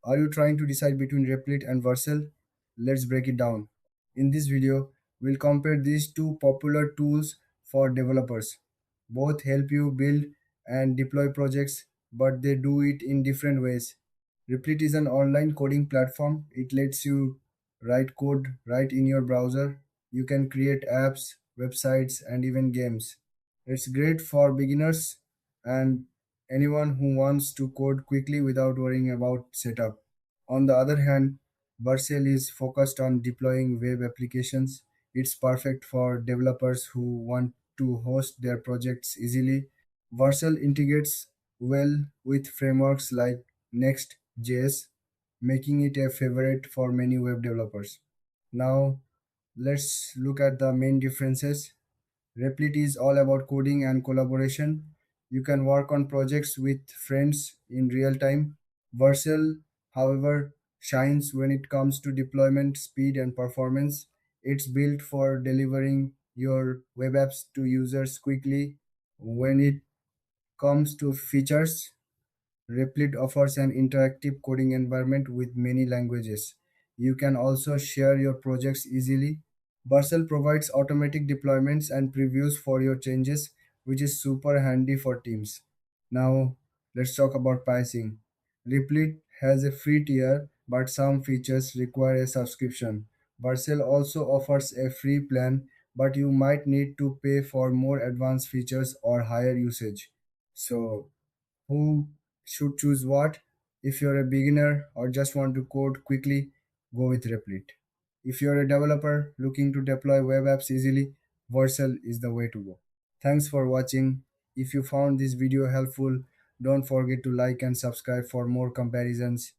Are you trying to decide between Replit and Vercel? Let's break it down. In this video, we'll compare these two popular tools for developers. Both help you build and deploy projects, but they do it in different ways. Replit is an online coding platform. It lets you write code right in your browser. You can create apps, websites, and even games. It's great for beginners and anyone who wants to code quickly without worrying about setup. On the other hand, Vercel is focused on deploying web applications. It's perfect for developers who want to host their projects easily. Vercel integrates well with frameworks like Next.js, making it a favorite for many web developers. Now, let's look at the main differences. Replit is all about coding and collaboration. You can work on projects with friends in real time. Vercel, however, shines when it comes to deployment speed and performance. It's built for delivering your web apps to users quickly. When it comes to features, Replit offers an interactive coding environment with many languages. You can also share your projects easily. Vercel provides automatic deployments and previews for your changes, which is super handy for teams. Now, let's talk about pricing. Replit has a free tier, but some features require a subscription. Vercel also offers a free plan, but you might need to pay for more advanced features or higher usage. So, who should choose what? If you're a beginner or just want to code quickly, go with Replit. If you're a developer looking to deploy web apps easily, Vercel is the way to go. Thanks for watching. If you found this video helpful, don't forget to like and subscribe for more comparisons.